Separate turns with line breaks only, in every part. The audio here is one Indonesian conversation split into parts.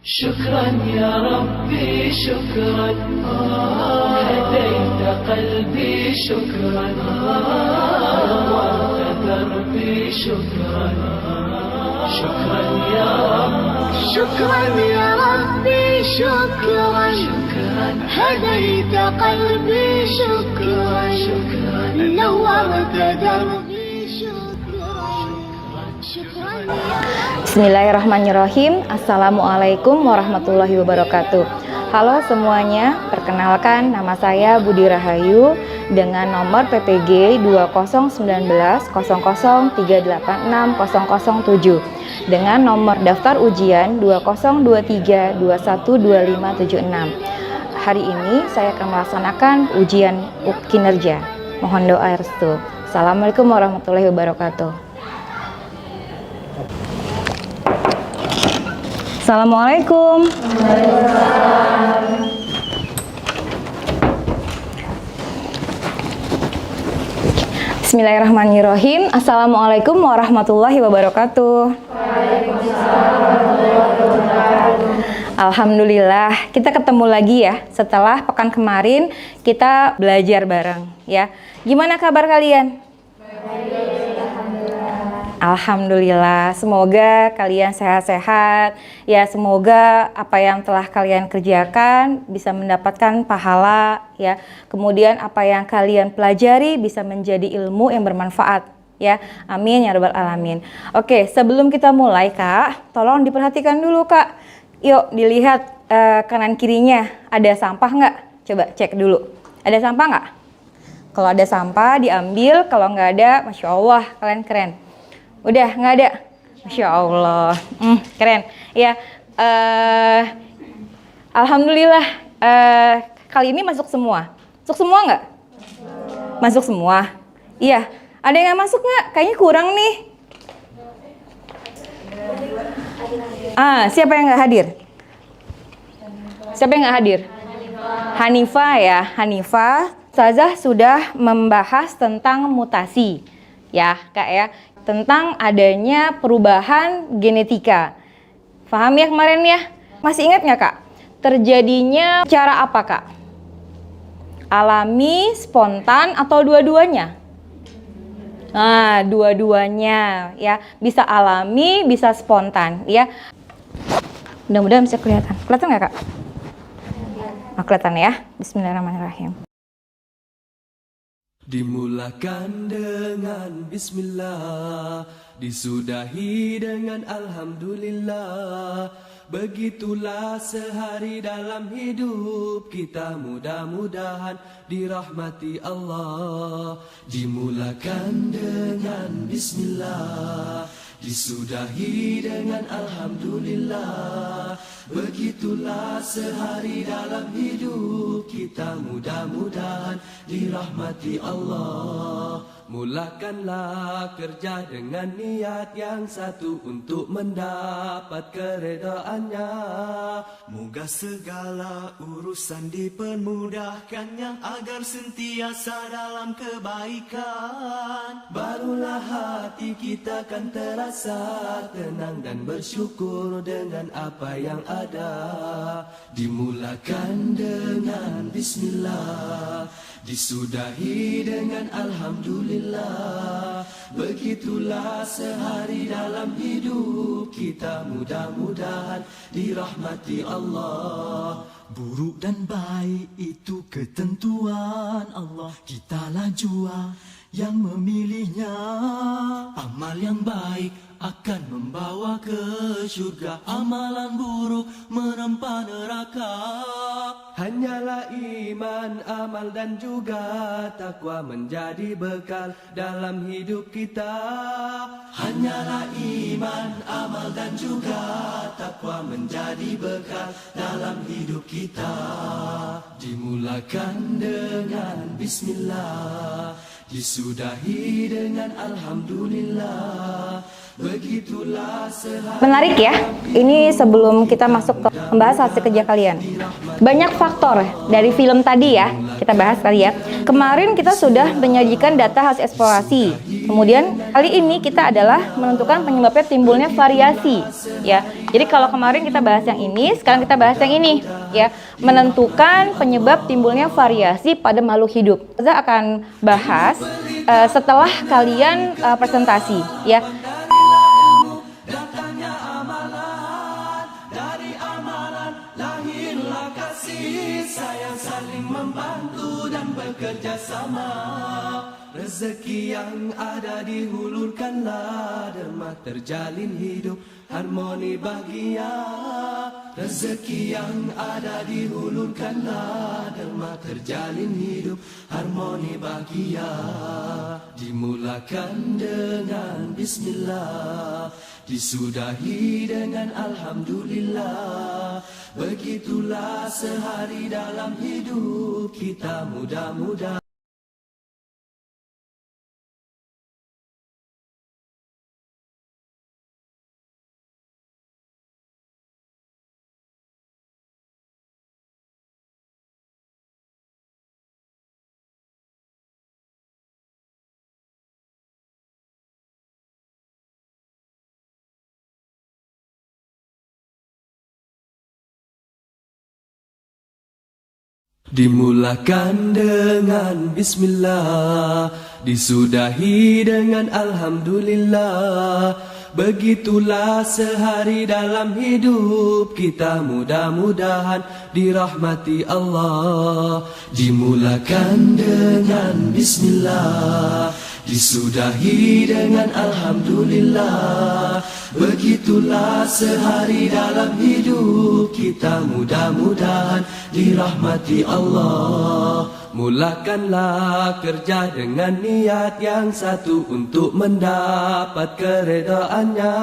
شكرا يا ربي شكرا هديت قلبي شكرا نورت دربي شكرا شكرا يا رب
شكرا يا ربي شكرا هديت قلبي شكرا نورت دربي شكرا
Bismillahirrahmanirrahim. Assalamualaikum warahmatullahi wabarakatuh. Halo semuanya, perkenalkan nama saya Budi Rahayu dengan nomor PPG 201900386007 dengan nomor daftar ujian 2023212576. Hari ini saya akan melaksanakan ujian kinerja. Mohon doa restu. Assalamualaikum warahmatullahi wabarakatuh. Assalamualaikum. Bismillahirrahmanirrahim. Assalamualaikum warahmatullahi wabarakatuh. Alhamdulillah, kita ketemu lagi ya. Setelah pekan kemarin kita belajar bareng ya. Gimana kabar kalian? Alhamdulillah, semoga kalian sehat-sehat ya, semoga apa yang telah kalian kerjakan bisa mendapatkan pahala ya, kemudian apa yang kalian pelajari bisa menjadi ilmu yang bermanfaat ya, amin ya rabbal alamin. Oke, sebelum kita mulai Kak, tolong diperhatikan dulu Kak, yuk dilihat kanan kirinya ada sampah nggak, coba cek dulu, ada sampah nggak? Kalau ada sampah diambil, kalau nggak ada, Masya Allah kalian keren. Udah nggak ada, Masya Allah, keren ya. Alhamdulillah, kali ini masuk semua nggak? Masuk semua, iya. Ada yang nggak masuk nggak? Kayaknya kurang nih. Siapa yang nggak hadir? Siapa yang nggak hadir? Hanifah ya, Hanifah. Ustazah sudah membahas tentang mutasi ya Kak ya, tentang adanya perubahan genetika. Paham ya kemarin ya? Masih ingat nggak Kak? Terjadinya cara apa Kak? Alami, spontan, atau dua-duanya? Nah, dua-duanya ya. Bisa alami, bisa spontan ya. Mudah-mudahan bisa kelihatan. Kelihatan nggak Kak? Kelihatan ya. Bismillahirrahmanirrahim.
Dimulakan dengan bismillah, disudahi dengan alhamdulillah. Begitulah sehari dalam hidup kita, mudah-mudahan dirahmati Allah. Dimulakan dengan bismillah, disudahi dengan alhamdulillah. Begitulah sehari dalam hidup kita, mudah-mudahan dirahmati Allah. Mulakanlah kerja dengan niat yang satu untuk mendapat keredaannya.
Moga segala urusan dipermudahkannya agar sentiasa dalam kebaikan.
Barulah hati kita kan terasa tenang dan bersyukur dengan apa yang ada. Dimulakan dengan bismillah, disudahi dengan alhamdulillah. Begitulah sehari dalam hidup kita, mudah-mudahan dirahmati Allah.
Buruk dan baik itu ketentuan Allah, kitalah jua yang memilihnya. Amal yang baik akan membawa ke surga, amalan buruk menempa neraka.
Hanyalah iman, amal dan juga takwa menjadi bekal dalam hidup kita.
Hanyalah iman, amal dan juga takwa menjadi bekal dalam hidup kita.
Dimulakan dengan bismillah, disudahi dengan alhamdulillah.
Menarik ya, ini sebelum kita masuk ke membahas hasil kerja kalian. Banyak faktor dari film tadi ya, kita bahas kali ya. Kemarin kita sudah menyajikan data hasil eksplorasi. Kemudian kali ini kita adalah menentukan penyebabnya timbulnya variasi ya. Jadi kalau kemarin kita bahas yang ini, sekarang kita bahas yang ini ya. Menentukan penyebab timbulnya variasi pada makhluk hidup. Kita akan bahas setelah kalian presentasi ya.
Kerjasama rezeki yang ada dihulurkanlah, derma terjalin hidup harmoni bahagia. Rezeki yang ada dihulurkanlah, derma terjalin hidup harmoni bahagia. Dimulakan dengan bismillah, disudahi dengan alhamdulillah. Begitulah sehari dalam hidup kita, mudah-mudahan dimulakan dengan bismillah, disudahi dengan alhamdulillah. Begitulah sehari dalam hidup kita, mudah-mudahan dirahmati Allah. Dimulakan dengan bismillah, disudahi dengan alhamdulillah. Begitulah sehari dalam hidup kita, mudah-mudahan dirahmati Allah. Mulakanlah kerja dengan niat yang satu untuk mendapat keredaannya.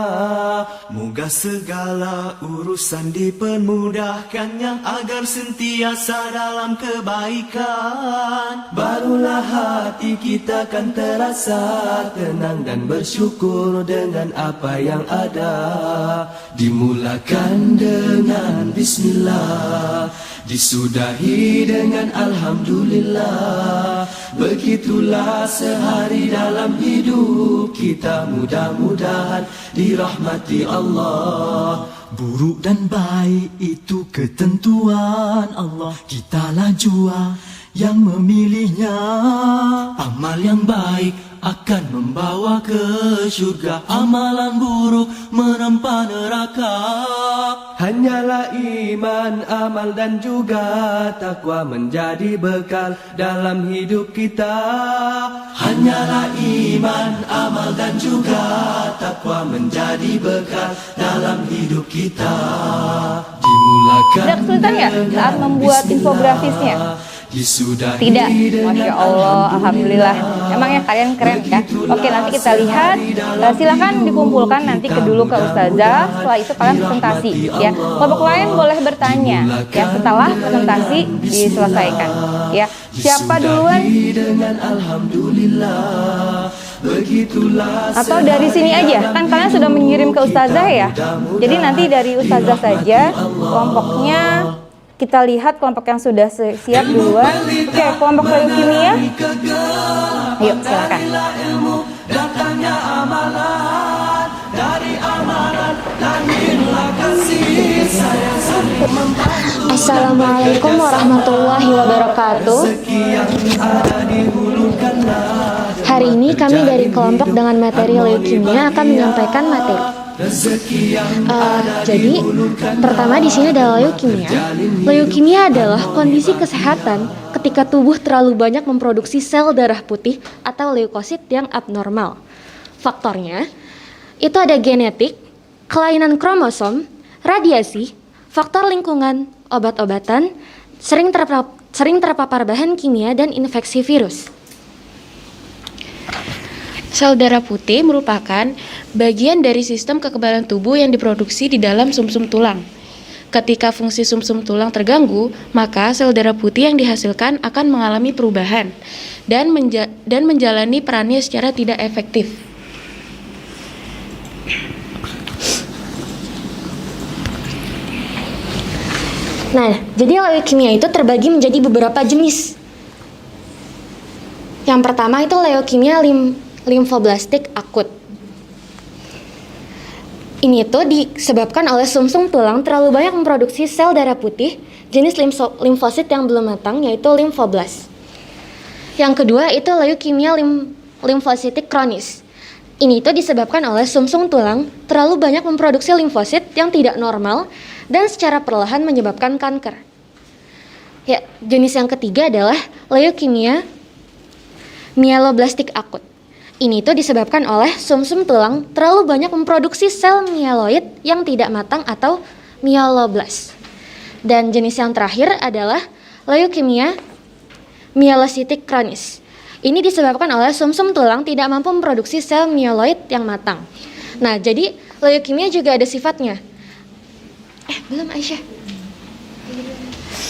Moga segala urusan dipermudahkannya, agar sentiasa dalam kebaikan.
Barulah hati kita kan terasa tenang dan bersyukur dengan apa yang ada. Dimulakan dengan bismillah, disudahi dengan alhamdulillah. Begitulah sehari dalam hidup kita, mudah-mudahan dirahmati Allah.
Buruk dan baik itu ketentuan Allah, kitalah jua yang memilihnya. Amal yang baik akan membawa ke syurga, amalan buruk menempa neraka.
Hanyalah iman, amal dan juga takwa menjadi bekal dalam hidup kita.
Hanyalah iman, amal dan juga takwa menjadi bekal dalam hidup kita.
Dimulakan
Ada kesulitan ya saat membuat infografisnya? Tidak, Masya Allah, Alhamdulillah. Emangnya kalian keren ya. Oke, nanti kita lihat. Silakan dikumpulkan nanti dulu ke Ustazah. Setelah itu kalian presentasi ya. Kelompok lain boleh bertanya ya setelah presentasi diselesaikan ya. Siapa duluan? Atau dari sini aja, kan kalian sudah mengirim ke Ustazah ya. Jadi nanti dari Ustazah saja kelompoknya. Kita lihat kelompok yang sudah siap duluan. Oke, kelompok leukemia. Ayo, silakan.
Assalamualaikum warahmatullahi wabarakatuh. Hari ini kami dari kelompok dengan materi leukemia akan menyampaikan materi. Jadi pertama di sini adalah leukemia. Leukemia adalah kondisi kesehatan ketika tubuh terlalu banyak memproduksi sel darah putih atau leukosit yang abnormal. Faktornya itu ada genetik, kelainan kromosom, radiasi, faktor lingkungan, obat-obatan, sering terpapar bahan kimia dan infeksi virus. Sel darah putih merupakan bagian dari sistem kekebalan tubuh yang diproduksi di dalam sumsum tulang. Ketika fungsi sumsum tulang terganggu, maka sel darah putih yang dihasilkan akan mengalami perubahan dan menjalani perannya secara tidak efektif. Nah, jadi leukemia itu terbagi menjadi beberapa jenis. Yang pertama itu leukemia limfoblastik akut. Ini tuh disebabkan oleh sumsum tulang terlalu banyak memproduksi sel darah putih jenis limfosit yang belum matang, yaitu limfoblas. Yang kedua itu leukemia limfositik kronis. Ini itu disebabkan oleh sumsum tulang terlalu banyak memproduksi limfosit yang tidak normal dan secara perlahan menyebabkan kanker. Ya, jenis yang ketiga adalah leukemia mieloblastik akut. Ini itu disebabkan oleh sumsum tulang terlalu banyak memproduksi sel mieloid yang tidak matang atau myeloblas. Dan jenis yang terakhir adalah leukemia mielositik kronis. Ini disebabkan oleh sumsum tulang tidak mampu memproduksi sel mieloid yang matang. Nah, jadi leukemia juga ada sifatnya. Belum Aisyah.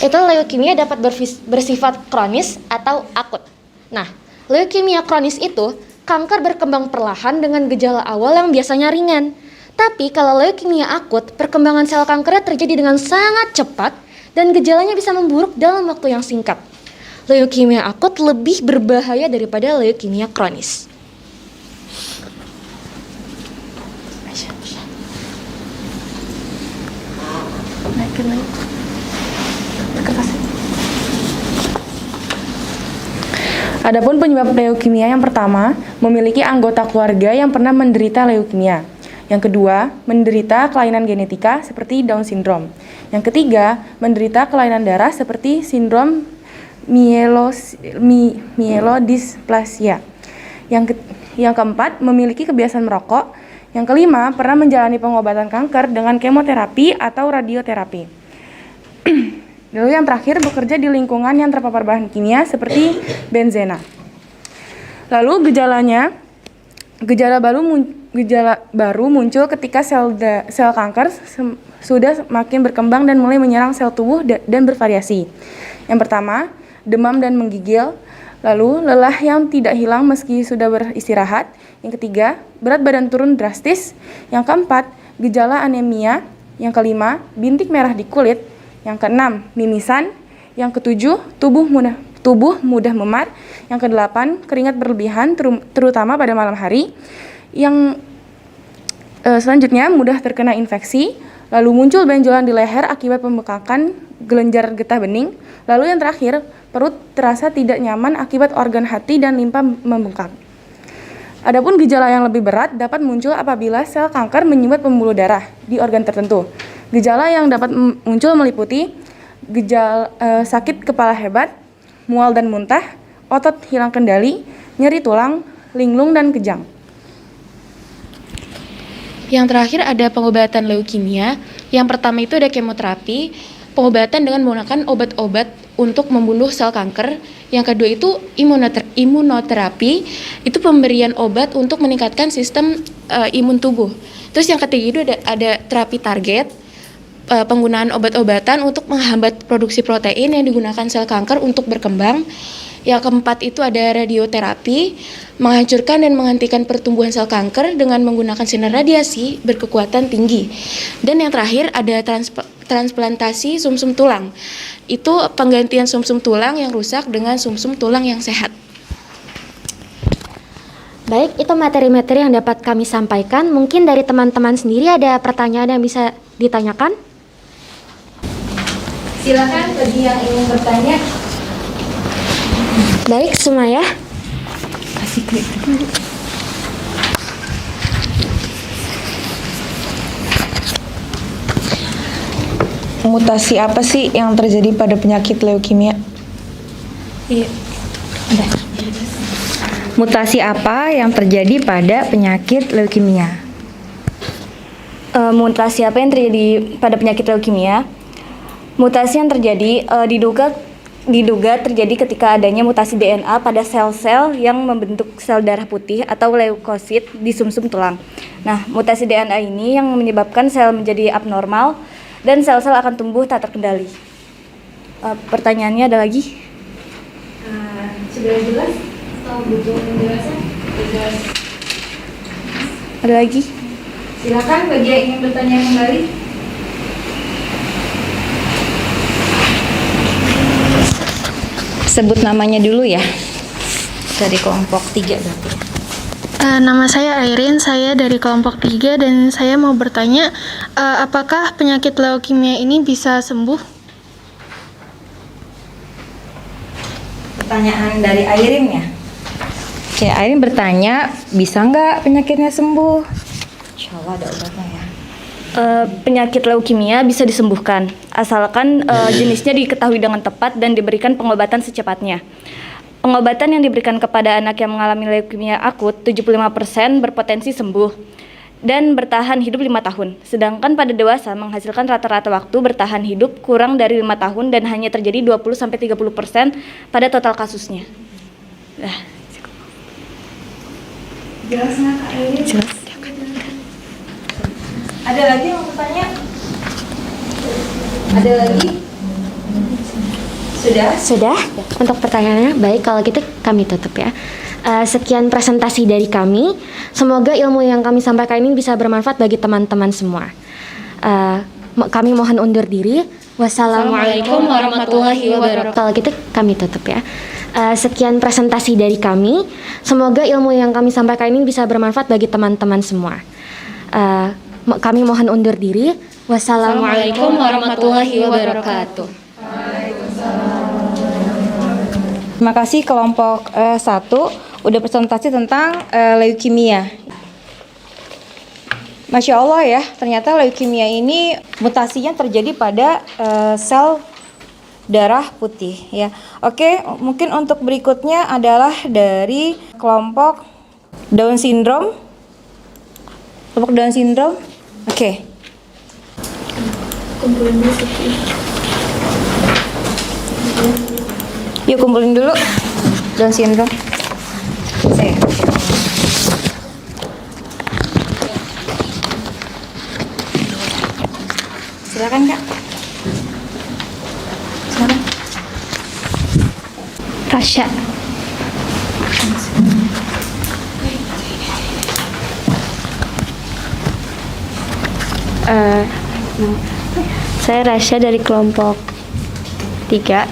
Itu leukemia dapat bersifat kronis atau akut. Nah, leukemia kronis itu kanker berkembang perlahan dengan gejala awal yang biasanya ringan. Tapi kalau leukemia akut, perkembangan sel kankernya terjadi dengan sangat cepat dan gejalanya bisa memburuk dalam waktu yang singkat. Leukemia akut lebih berbahaya daripada leukemia kronis.
Adapun penyebab leukemia yang pertama, memiliki anggota keluarga yang pernah menderita leukemia. Yang kedua, menderita kelainan genetika seperti Down syndrome. Yang ketiga, menderita kelainan darah seperti sindrom mielodysplasia. Yang keempat, memiliki kebiasaan merokok. Yang kelima, pernah menjalani pengobatan kanker dengan kemoterapi atau radioterapi. Lalu yang terakhir, bekerja di lingkungan yang terpapar bahan kimia seperti benzena. Lalu gejala baru muncul ketika sel kanker sudah makin berkembang dan mulai menyerang sel tubuh dan bervariasi. Yang pertama, demam dan menggigil, lalu lelah yang tidak hilang meski sudah beristirahat. Yang ketiga, berat badan turun drastis. Yang keempat, gejala anemia. Yang kelima, bintik merah di kulit. Yang keenam, mimisan. Yang ketujuh, tubuh mudah memar. Yang kedelapan, keringat berlebihan terutama pada malam hari. Yang selanjutnya, mudah terkena infeksi. Lalu muncul benjolan di leher akibat pembekakan kelenjar getah bening. Lalu yang terakhir, perut terasa tidak nyaman akibat organ hati dan limpa membengkak. Adapun gejala yang lebih berat dapat muncul apabila sel kanker menyumbat pembuluh darah di organ tertentu. Gejala yang dapat muncul meliputi gejala sakit kepala hebat, mual dan muntah, otot hilang kendali, nyeri tulang, linglung dan kejang.
Yang terakhir ada pengobatan leukemia. Yang pertama itu ada kemoterapi, pengobatan dengan menggunakan obat-obat untuk membunuh sel kanker. Yang kedua itu imunoterapi, itu pemberian obat untuk meningkatkan sistem imun tubuh. Terus yang ketiga itu ada terapi target, penggunaan obat-obatan untuk menghambat produksi protein yang digunakan sel kanker untuk berkembang. Yang keempat itu ada radioterapi, menghancurkan dan menghentikan pertumbuhan sel kanker dengan menggunakan sinar radiasi berkekuatan tinggi. Dan yang terakhir ada transplantasi sumsum tulang. Itu penggantian sumsum tulang yang rusak dengan sumsum tulang yang sehat.
Baik, itu materi-materi yang dapat kami sampaikan. Mungkin dari teman-teman sendiri ada pertanyaan yang bisa ditanyakan?
Silakan bagi yang ingin bertanya.
Baik, Sumaya.
Kasih klik dulu.
Mutasi apa sih yang terjadi pada penyakit leukemia?
Iya. Mutasi apa yang terjadi pada penyakit leukemia? Mutasi apa yang terjadi pada penyakit leukemia? Mutasi yang terjadi diduga terjadi ketika adanya mutasi DNA pada sel-sel yang membentuk sel darah putih atau leukosit di sumsum tulang. Nah, mutasi DNA ini yang menyebabkan sel menjadi abnormal dan sel-sel akan tumbuh tak terkendali. Pertanyaannya ada lagi? Sudah jelas? Atau butuh penjelasan? Jelas. Ada lagi? Silakan bagi yang ingin bertanya kembali. Sebut namanya dulu ya. Dari kelompok 3 berarti.
Nama saya Airin, saya dari kelompok 3 dan saya mau bertanya, apakah penyakit leukemia ini bisa sembuh?
Pertanyaan dari Airin ya. Oke, Airin bertanya, bisa nggak penyakitnya sembuh? Insya Allah ada obatnya ya.
Penyakit leukemia bisa disembuhkan, asalkan jenisnya diketahui dengan tepat dan diberikan pengobatan secepatnya. Pengobatan yang diberikan kepada anak yang mengalami leukemia akut 75% berpotensi sembuh dan bertahan hidup 5 tahun. Sedangkan pada dewasa menghasilkan rata-rata waktu bertahan hidup kurang dari 5 tahun dan hanya terjadi 20-30% pada total kasusnya. Nah,
Jelas nggak Kak Airin?
jelas.
Ada lagi yang mau bertanya? Ada lagi?
Sudah. Untuk pertanyaannya, baik kalau gitu kami tutup ya. Sekian presentasi dari kami. Semoga ilmu yang kami sampaikan ini bisa bermanfaat bagi teman-teman semua. Kami mohon undur diri. Wassalamualaikum warahmatullahi wabarakatuh. Kalau gitu kami tutup ya. Sekian presentasi dari kami. Semoga ilmu yang kami sampaikan ini bisa bermanfaat bagi teman-teman semua. Kami mohon undur diri. Wassalamualaikum warahmatullahi wabarakatuh.
Terima kasih kelompok 1 udah presentasi tentang leukemia. Masya Allah ya, ternyata leukemia ini mutasinya terjadi pada sel darah putih ya. Oke, mungkin untuk berikutnya adalah dari kelompok Down syndrome. Kelompok Down syndrome. Oke.
Kumpulin dulu.
Yuk kumpulin dulu Down syndrome. Silakan Kak. Silakan.
Rasya. Saya Rasya dari kelompok 3.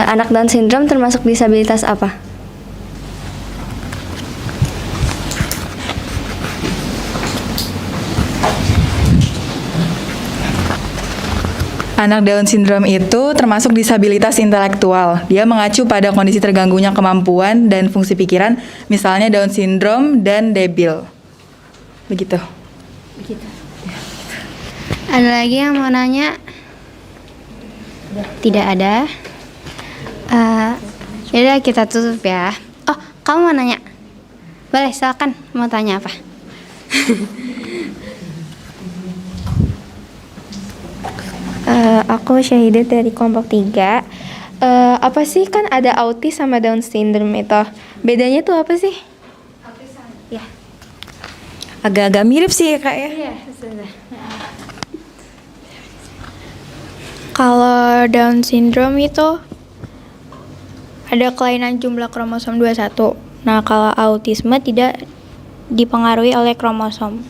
Anak Down syndrome termasuk disabilitas apa?
Anak Down syndrome itu termasuk disabilitas intelektual. Dia mengacu pada kondisi terganggunya kemampuan dan fungsi pikiran, misalnya Down syndrome dan debil. Begitu.
Ada lagi yang mau nanya? Tidak ada. Yaudah kita tutup ya. Oh, kamu mau nanya? Boleh, silakan. Mau tanya apa?
Aku Syahidat dari kelompok 3. Apa sih, kan ada autis sama Down syndrome itu? Bedanya tuh apa sih?
Ya. Agak-agak mirip sih ya Kak ya.
Iya, sudah. Kalau Down syndrome itu ada kelainan jumlah kromosom 21. Nah, kalau autisme tidak dipengaruhi oleh kromosom.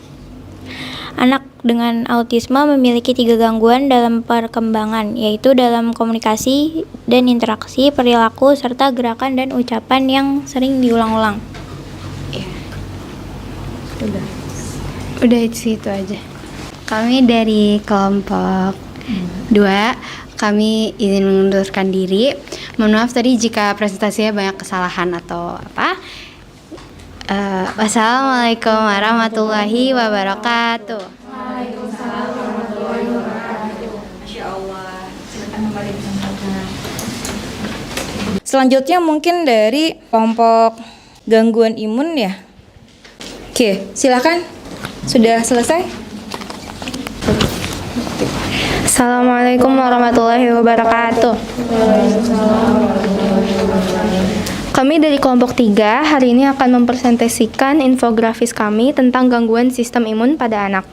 Anak dengan autisme memiliki 3 gangguan dalam perkembangan, yaitu dalam komunikasi dan interaksi, perilaku, serta gerakan dan ucapan yang sering diulang-ulang.
Udah itu aja. Kami dari kelompok 2, kami izin mengundurkan diri. Mohon maaf tadi jika presentasinya banyak kesalahan atau apa. Wassalamualaikum warahmatullahi wabarakatuh.
Waalaikumsalam warahmatullahi wabarakatuh. Masya Allah. Silakan kembali disampaikan. Selanjutnya mungkin dari kelompok gangguan imun ya. Oke, silakan. Sudah selesai?
Assalamualaikum warahmatullahi wabarakatuh. Kami dari kelompok 3 hari ini akan mempresentasikan infografis kami tentang gangguan sistem imun pada anak.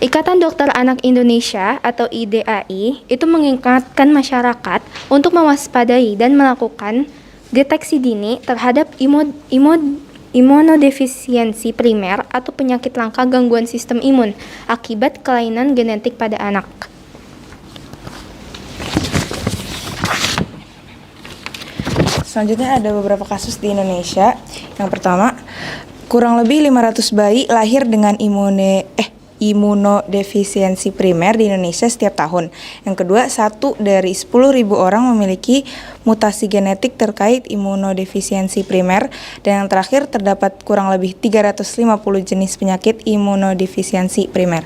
Ikatan Dokter Anak Indonesia atau IDAI itu mengingatkan masyarakat untuk mewaspadai dan melakukan deteksi dini terhadap imunodefisiensi primer atau penyakit langka gangguan sistem imun akibat kelainan genetik pada anak.
Selanjutnya ada beberapa kasus di Indonesia. Yang pertama, kurang lebih 500 bayi lahir dengan imunodefisiensi primer di Indonesia setiap tahun. Yang kedua, 1 dari 10.000 orang memiliki mutasi genetik terkait imunodefisiensi primer. Dan yang terakhir, terdapat kurang lebih 350 jenis penyakit imunodefisiensi primer.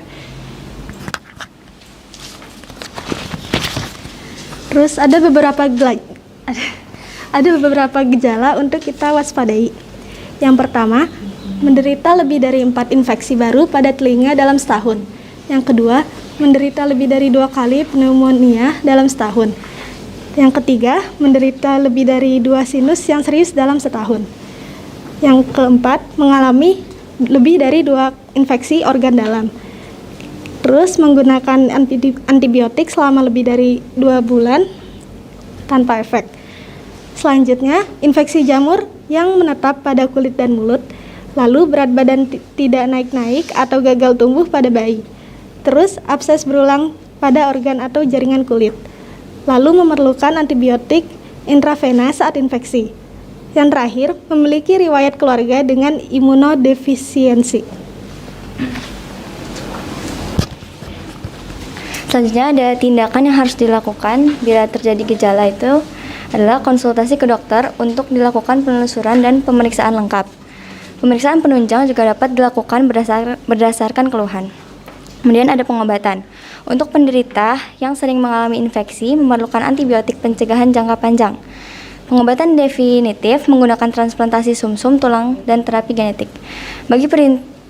Terus ada beberapa gejala untuk kita waspadai. Yang pertama, menderita lebih dari 4 infeksi baru pada telinga dalam setahun. Yang kedua, menderita lebih dari 2 kali pneumonia dalam setahun. Yang ketiga, menderita lebih dari 2 sinus yang serius dalam setahun. Yang keempat, mengalami lebih dari 2 infeksi organ dalam. Terus menggunakan antibiotik selama lebih dari 2 bulan tanpa efek. Selanjutnya, infeksi jamur yang menetap pada kulit dan mulut, lalu berat badan tidak naik-naik atau gagal tumbuh pada bayi. Terus, abses berulang pada organ atau jaringan kulit, lalu memerlukan antibiotik intravena saat infeksi. Yang terakhir, memiliki riwayat keluarga dengan imunodefisiensi.
Selanjutnya ada tindakan yang harus dilakukan bila terjadi gejala itu adalah konsultasi ke dokter untuk dilakukan penelusuran dan pemeriksaan lengkap. Pemeriksaan penunjang juga dapat dilakukan berdasarkan keluhan. Kemudian ada pengobatan. Untuk penderita yang sering mengalami infeksi memerlukan antibiotik pencegahan jangka panjang. Pengobatan definitif menggunakan transplantasi sumsum tulang dan terapi genetik.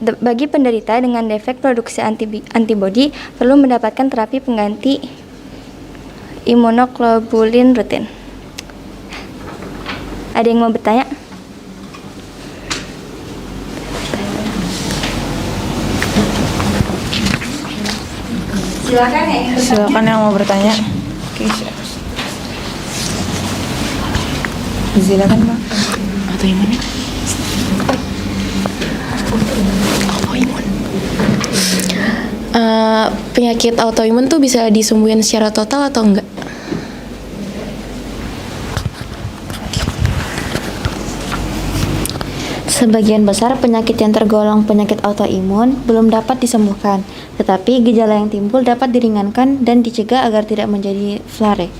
Bagi penderita dengan defek produksi antibodi perlu mendapatkan terapi pengganti imunoglobulin rutin. Ada yang mau bertanya?
Silakan yang mau bertanya. Oke, silakan, Mbak.
Autoimun. Autoimun. Penyakit autoimun tuh bisa disembuhin secara total atau enggak?
Sebagian besar penyakit yang tergolong penyakit autoimun belum dapat disembuhkan, tetapi gejala yang timbul dapat diringankan dan dicegah agar tidak menjadi flare.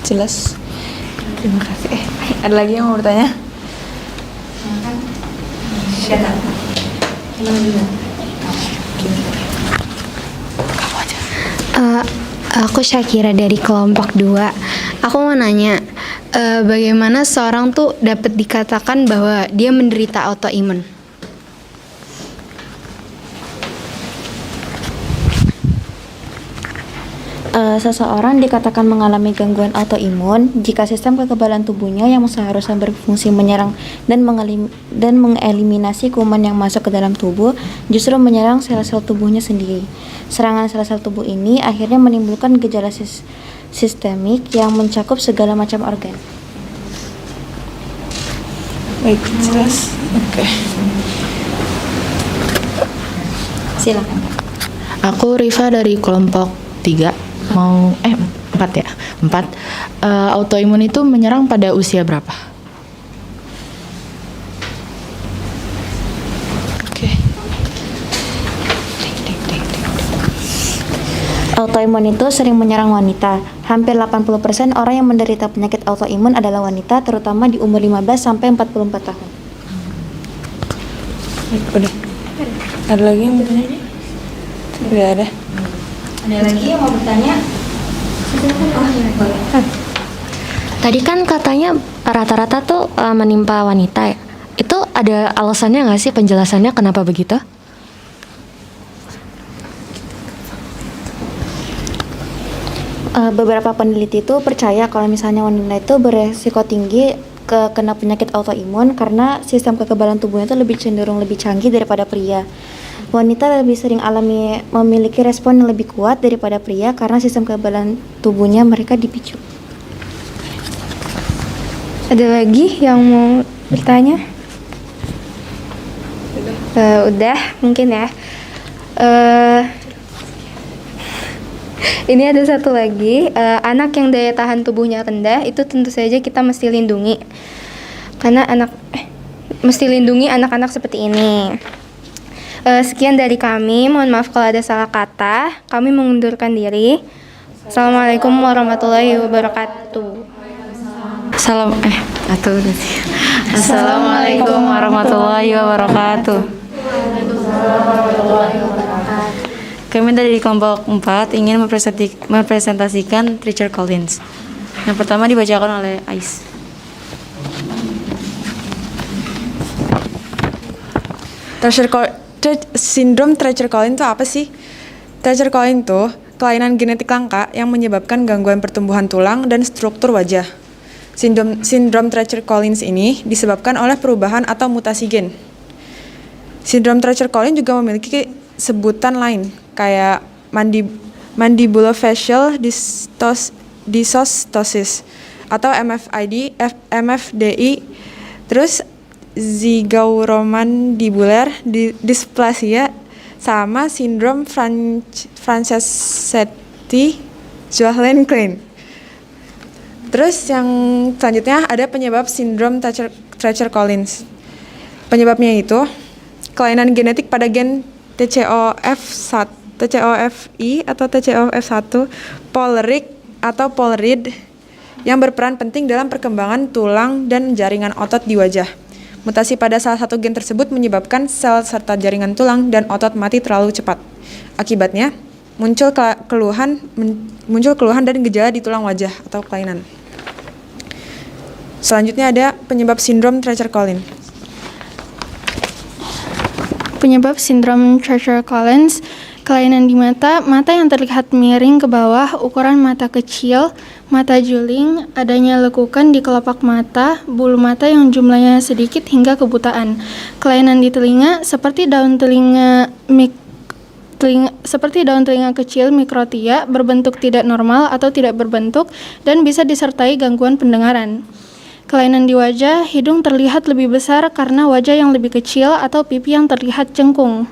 Jelas. Terima kasih. Ada lagi yang mau bertanya?
Aku Syakira dari kelompok 2. Aku mau nanya, bagaimana seorang tuh dapat dikatakan bahwa dia menderita autoimun?
Seseorang dikatakan mengalami gangguan autoimun jika sistem kekebalan tubuhnya yang seharusnya berfungsi menyerang dan mengeliminasi kuman yang masuk ke dalam tubuh justru menyerang sel-sel tubuhnya sendiri. Serangan sel-sel tubuh ini akhirnya menimbulkan gejala sistemik yang mencakup segala macam organ.
Baik, jelas. Oke.
Silakan.
Aku Rifa dari kelompok 3. 4 ya. 4. Autoimun itu menyerang pada usia berapa?
Autoimun itu sering menyerang wanita. Hampir 80% orang yang menderita penyakit autoimun adalah wanita, terutama di umur 15 sampai 44 tahun.
Udah. Ada lagi yang bertanya? Tidak ada.
Ada lagi yang mau bertanya?
Tadi kan katanya rata-rata tuh menimpa wanita ya. Itu ada alasannya nggak sih, penjelasannya kenapa begitu?
Beberapa peneliti itu percaya kalau misalnya wanita itu beresiko tinggi kena penyakit autoimun karena sistem kekebalan tubuhnya itu lebih cenderung lebih canggih daripada pria. Wanita lebih sering memiliki respon yang lebih kuat daripada pria karena sistem kekebalan tubuhnya mereka dipicu.
Ada lagi yang mau bertanya?
Udah mungkin ya. Ini ada satu lagi, anak yang daya tahan tubuhnya rendah itu tentu saja kita mesti lindungi. Karena mesti lindungi anak-anak seperti ini. Sekian dari kami, mohon maaf kalau ada salah kata. Kami mengundurkan diri. Assalamualaikum warahmatullahi wabarakatuh.
Assalamualaikum warahmatullahi wabarakatuh. Kami dari kelompok 4 ingin mempresentasikan Treacher Collins. Yang pertama dibacakan oleh Ais.
Sindrom Treacher Collins itu apa sih? Treacher Collins itu kelainan genetik langka yang menyebabkan gangguan pertumbuhan tulang dan struktur wajah. Sindrom Treacher Collins ini disebabkan oleh perubahan atau mutasi gen. Sindrom Treacher Collins juga memiliki sebutan lain, kayak mandibulofacial dysostosis atau MFDI, terus zygauromandibular dysplasia, sama sindrom Franceschetti-Joachim-Klein. Terus yang selanjutnya ada penyebab sindrom Treacher Collins. Penyebabnya itu kelainan genetik pada gen TCOFI atau TCOF1 polarik atau polarid yang berperan penting dalam perkembangan tulang dan jaringan otot di wajah. Mutasi pada salah satu gen tersebut menyebabkan sel serta jaringan tulang dan otot mati terlalu cepat. Akibatnya, muncul keluhan dan gejala di tulang wajah atau kelainan. Selanjutnya ada penyebab sindrom Treacher Collins.
Penyebab sindrom Treacher Collins, kelainan di mata yang terlihat miring ke bawah, ukuran mata kecil, mata juling, adanya lekukan di kelopak mata, bulu mata yang jumlahnya sedikit hingga kebutaan. Kelainan di telinga seperti daun telinga kecil mikrotia, berbentuk tidak normal atau tidak berbentuk, dan bisa disertai gangguan pendengaran. Kelainan di wajah, hidung terlihat lebih besar karena wajah yang lebih kecil atau pipi yang terlihat cekung.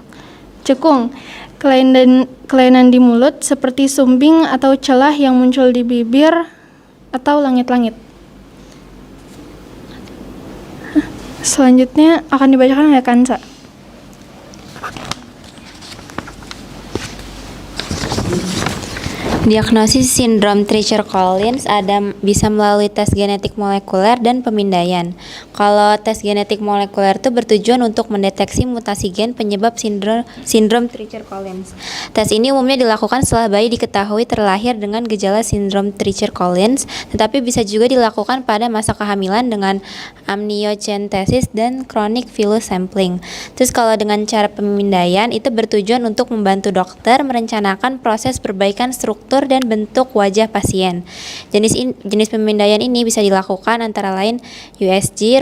Kelainan di mulut seperti sumbing atau celah yang muncul di bibir atau langit-langit. Selanjutnya akan dibacakan oleh Kansa.
Diagnosis sindrom Treacher Collins bisa melalui tes genetik molekuler dan pemindaian. Kalau tes genetik molekuler itu bertujuan untuk mendeteksi mutasi gen penyebab sindrom Treacher Collins. Tes ini umumnya dilakukan setelah bayi diketahui terlahir dengan gejala sindrom Treacher Collins, tetapi bisa juga dilakukan pada masa kehamilan dengan amniocentesis dan chronic villus sampling. Terus kalau dengan cara pemindaian itu bertujuan untuk membantu dokter merencanakan proses perbaikan struktur dan bentuk wajah pasien. Jenis pemindaian ini bisa dilakukan antara lain USG,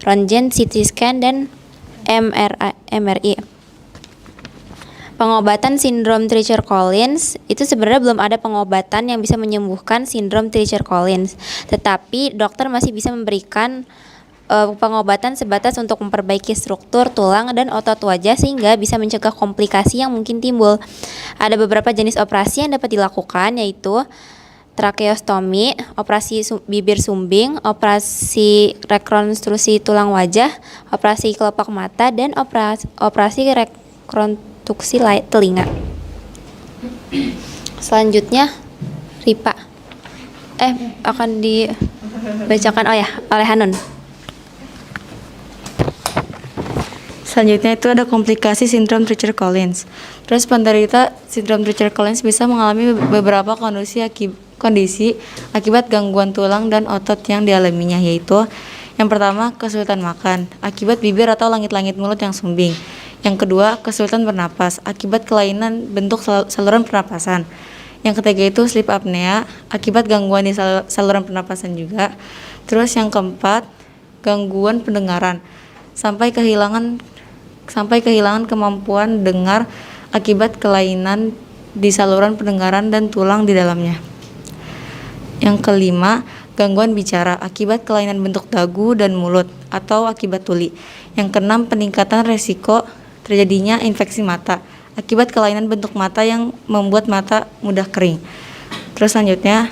Röntgen, CT scan, dan MRI. Pengobatan sindrom Treacher Collins itu sebenarnya belum ada pengobatan yang bisa menyembuhkan sindrom Treacher Collins, tetapi dokter masih bisa memberikan pengobatan sebatas untuk memperbaiki struktur tulang dan otot wajah sehingga bisa mencegah komplikasi yang mungkin timbul. Ada beberapa jenis operasi yang dapat dilakukan, yaitu tracheostomi, operasi bibir sumbing, operasi rekonstruksi tulang wajah, operasi kelopak mata, dan operasi rekonstruksi telinga. Selanjutnya Ripa akan dibacakan oleh Hanun.
Selanjutnya itu ada komplikasi sindrom Treacher Collins. Terus penderita sindrom Treacher Collins bisa mengalami beberapa kondisi akibat gangguan tulang dan otot yang dialaminya, yaitu yang pertama kesulitan makan akibat bibir atau langit-langit mulut yang sumbing. Yang kedua kesulitan bernapas akibat kelainan bentuk saluran pernapasan. Yang ketiga itu sleep apnea akibat gangguan di saluran pernapasan juga. Terus yang keempat gangguan pendengaran sampai kehilangan kemampuan dengar akibat kelainan di saluran pendengaran dan tulang di dalamnya. Yang kelima,
gangguan bicara akibat kelainan bentuk dagu dan mulut atau akibat tuli. Yang keenam, peningkatan resiko terjadinya infeksi mata akibat kelainan bentuk mata yang membuat mata mudah kering. Terus selanjutnya,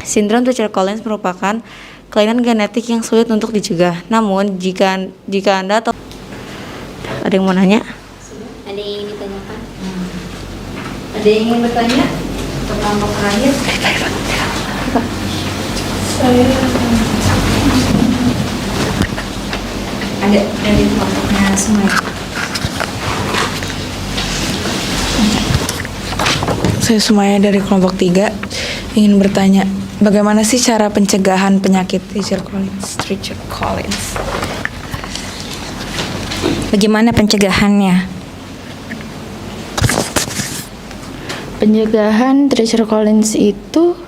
sindrom Treacher-Collins merupakan kelainan genetik yang sulit untuk dicegah. Namun, jika Anda atau ada yang mau nanya?
Ada yang ingin ditanyakan?
Ada yang ingin bertanya? Untuk kelompok terakhir? Ada dari kelompoknya semua.
Saya Sumaya dari kelompok 3 ingin bertanya, bagaimana sih cara pencegahan penyakit Treacher-Collins?
Bagaimana pencegahannya?
Pencegahan Treacher-Collins itu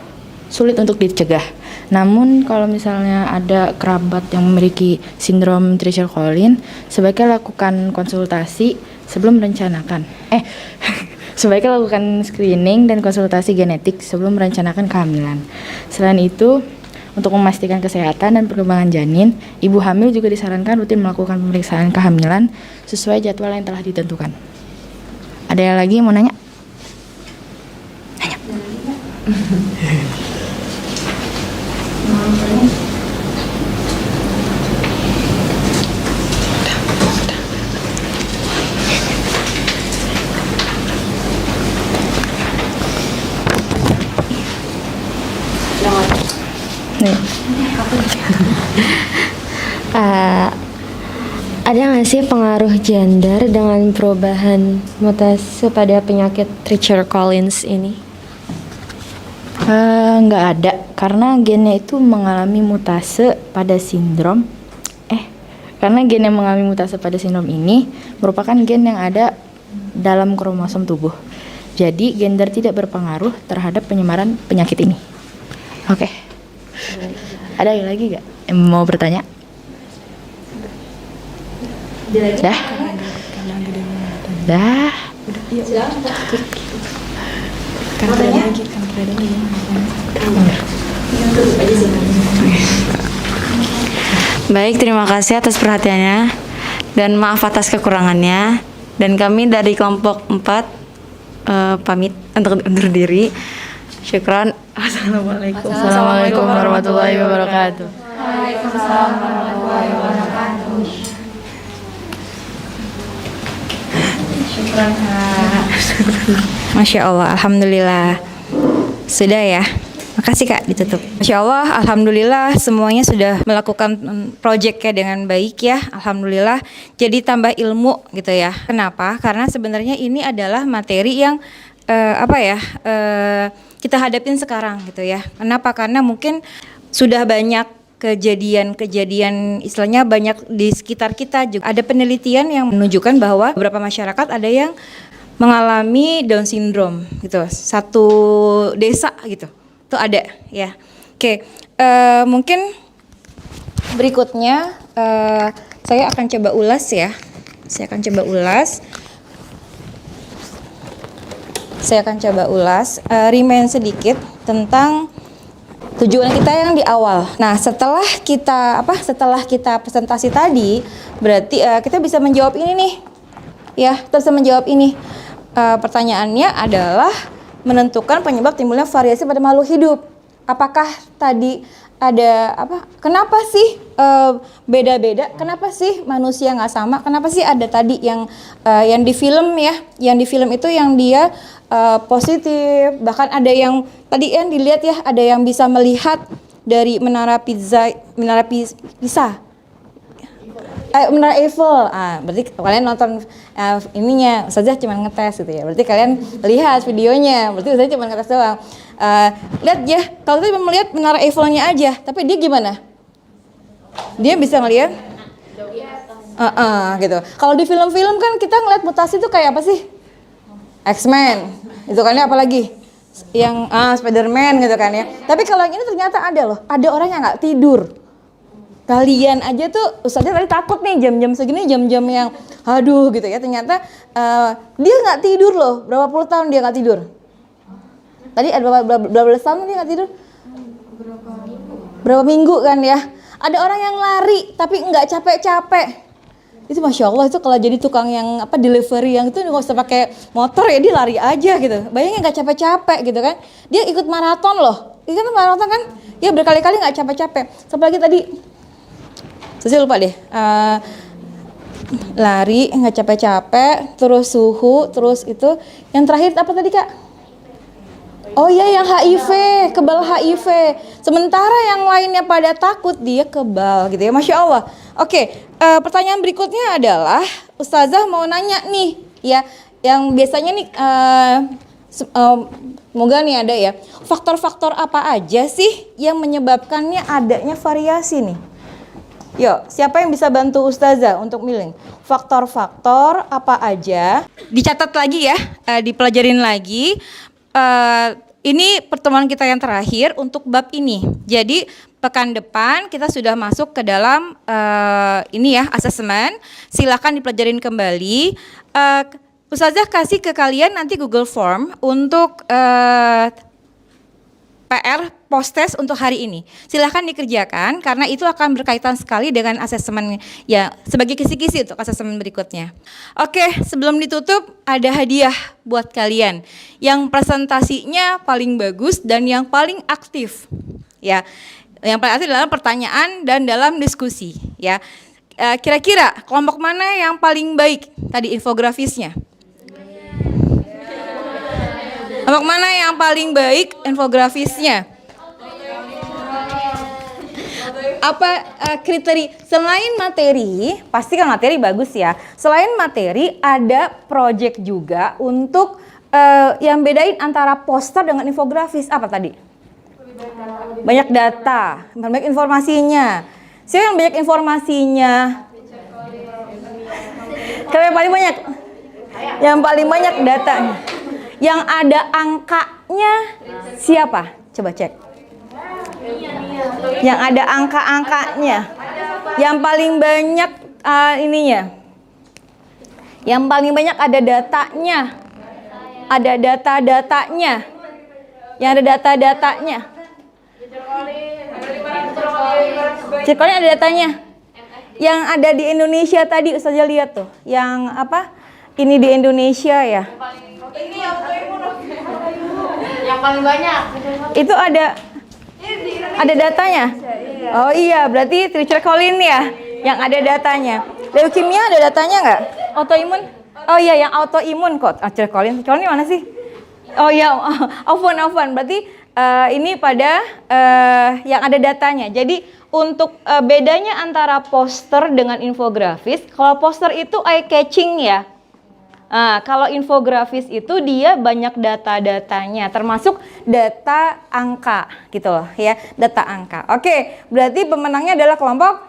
sulit untuk dicegah. Namun kalau misalnya ada kerabat yang memiliki sindrom Treacher-Collins, sebaiknya lakukan konsultasi sebelum merencanakan. Sebaiknya lakukan screening dan konsultasi genetik sebelum merencanakan kehamilan. Selain itu, untuk memastikan kesehatan dan perkembangan janin, ibu hamil juga disarankan rutin melakukan pemeriksaan kehamilan sesuai jadwal yang telah ditentukan. Ada yang lagi mau nanya?
Ada nggak sih pengaruh gender dengan perubahan mutasi pada penyakit Treacher-Collins ini?
Nggak ada, karena gennya itu mengalami mutase pada sindrom. Karena gen yang mengalami mutase pada sindrom ini merupakan gen yang ada dalam kromosom tubuh. Jadi gender tidak berpengaruh terhadap penyebaran penyakit ini. Oke. Ada yang lagi nggak yang mau bertanya? Dah.
Baik, terima kasih atas perhatiannya dan maaf atas kekurangannya. Dan kami dari kelompok 4 pamit untuk undur diri. Syukran. Assalamualaikum.
Assalamualaikum warahmatullahi wabarakatuh.
Waalaikumsalam warahmatullahi wabarakatuh. Syukran, Kak. Masya Allah, alhamdulillah. Sudah ya. Makasih Kak, ditutup. Masya Allah, alhamdulillah semuanya sudah melakukan proyeknya dengan baik ya, alhamdulillah. Jadi tambah ilmu gitu ya. Kenapa? Karena sebenarnya ini adalah materi yang kita hadapin sekarang gitu ya. Kenapa? Karena mungkin sudah banyak kejadian istilahnya banyak di sekitar kita juga. Ada penelitian yang menunjukkan bahwa beberapa masyarakat ada yang mengalami Down syndrome gitu. Satu desa gitu. Itu ada ya. Oke, mungkin berikutnya saya akan coba ulas ya. Saya akan coba ulas remind sedikit tentang tujuan kita yang di awal. Nah, setelah kita presentasi tadi, berarti kita bisa menjawab ini nih. Ya, kita bisa menjawab ini. Pertanyaannya adalah menentukan penyebab timbulnya variasi pada makhluk hidup. Apakah tadi ada kenapa sih beda-beda? Kenapa sih manusia nggak sama? Kenapa sih ada tadi yang di film ya? Yang di film itu yang dia positif, bahkan ada yang tadi yang dilihat ya, ada yang bisa melihat dari menara Pisa. Menara Eiffel. Berarti kalian nonton ininya, Ustazah cuma ngetes gitu ya. Berarti kalian lihat videonya, berarti Ustazah cuma ngetes doang. Lihat ya, kalau kita melihat menara Eiffel-nya aja, tapi dia gimana? Dia bisa ngelihat? Gitu. Kalau di film-film kan kita ngeliat mutasi itu kayak apa sih? X-Men. Itu kan ya, apalagi? Yang Spider-Man gitu kan ya. Tapi kalau yang ini ternyata ada loh, ada orang yang nggak tidur. Kalian aja tuh, Ustazah tadi takut nih jam-jam segini, jam-jam yang aduh gitu ya. Ternyata dia nggak tidur loh. Berapa puluh tahun dia nggak tidur? Tadi ada berapa belas tahun dia nggak tidur? berapa minggu kan ya. Ada orang yang lari tapi nggak capek-capek. Itu Masya Allah, itu kalau jadi tukang yang delivery yang itu nggak usah pakai motor ya, dia lari aja gitu. Bayangin nggak capek-capek gitu kan. Dia ikut maraton loh. Ikut maraton kan ya berkali-kali nggak capek-capap. Apalagi tadi saya lupa deh. Lari nggak capek-capek, terus suhu, terus itu. Yang terakhir apa tadi Kak? Oh iya, yang HIV, kebal HIV. Sementara yang lainnya pada takut, dia kebal gitu ya, Masya Allah. Oke, pertanyaan berikutnya adalah, Ustazah mau nanya nih, ya, yang biasanya nih, semoga nih ada ya, faktor-faktor apa aja sih yang menyebabkannya adanya variasi nih? Yuk, siapa yang bisa bantu Ustazah untuk milih? Faktor-faktor apa aja? Dicatat lagi ya, dipelajarin lagi. Ini pertemuan kita yang terakhir untuk bab ini. Jadi pekan depan kita sudah masuk ke dalam ini ya, asesmen. Silakan dipelajarin kembali. Ustazah kasih ke kalian nanti Google Form untuk PR post test untuk hari ini. Silahkan dikerjakan karena itu akan berkaitan sekali dengan asesmen ya, sebagai kisi-kisi untuk asesmen berikutnya. Oke, sebelum ditutup ada hadiah buat kalian yang presentasinya paling bagus dan yang paling aktif. Ya. Yang paling aktif dalam pertanyaan dan dalam diskusi, ya. Kira-kira kelompok mana yang paling baik tadi infografisnya? Kelompok mana yang paling baik infografisnya? Apa kriteria selain materi, pasti kan materi bagus ya. Selain materi ada project juga untuk yang bedain antara poster dengan infografis. Apa tadi? Banyak data, banyak informasinya. Siapa yang banyak informasinya? Siapa yang paling banyak? Yang paling banyak datanya. Yang ada angkanya siapa? Coba cek. Yang ada angka-angkanya. Yang paling banyak ininya. Yang paling banyak ada datanya. Ada data-datanya. Yang ada data-datanya. Cekolnya ada datanya. Yang ada di Indonesia tadi Ustazah lihat tuh. Yang apa? Ini di Indonesia ya.
Ini yang paling banyak.
Itu ada datanya. Oh iya, berarti Tricher Colin ya yang ada datanya. Leukemia ada datanya nggak? Autoimun? Oh iya, yang autoimun kok. Tricher Colin. Colin mana sih? Oh iya, Alfon. Berarti ini pada yang ada datanya. Jadi untuk bedanya antara poster dengan infografis, kalau poster itu eye catching ya. Kalau infografis itu dia banyak data-datanya, termasuk data angka gitu loh ya, data angka. Oke, berarti pemenangnya adalah kelompok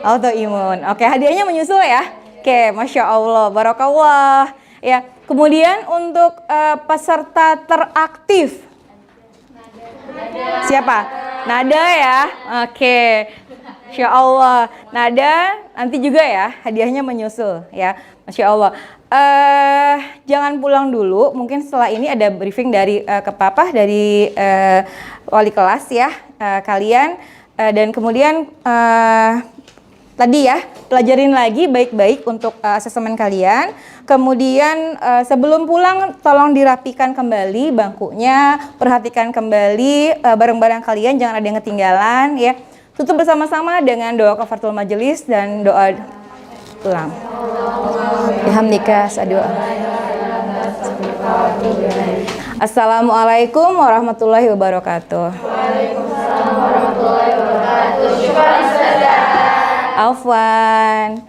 autoimun. Oke, hadiahnya menyusul ya. Oke, Masya Allah, Barakallah. Ya, kemudian untuk peserta teraktif. Siapa? Nada ya. Oke. Masya Allah. Nada nanti juga ya, hadiahnya menyusul ya. Masya Allah. Jangan pulang dulu. Mungkin setelah ini ada briefing dari Kepapah, dari wali kelas ya kalian. Dan kemudian tadi ya, pelajarin lagi baik-baik untuk asesmen kalian. Kemudian sebelum pulang tolong dirapikan kembali bangkunya, perhatikan kembali barang-barang kalian, jangan ada yang ketinggalan ya. Tutup bersama-sama dengan doa kafaratul majelis dan doa pulang. Bihamdika asyhadu an la ilaha illa anta. Assalamualaikum warahmatullahi wabarakatuh. Waalaikumsalam warahmatullahi wabarakatuh. Syukran Ustazah. Afwan.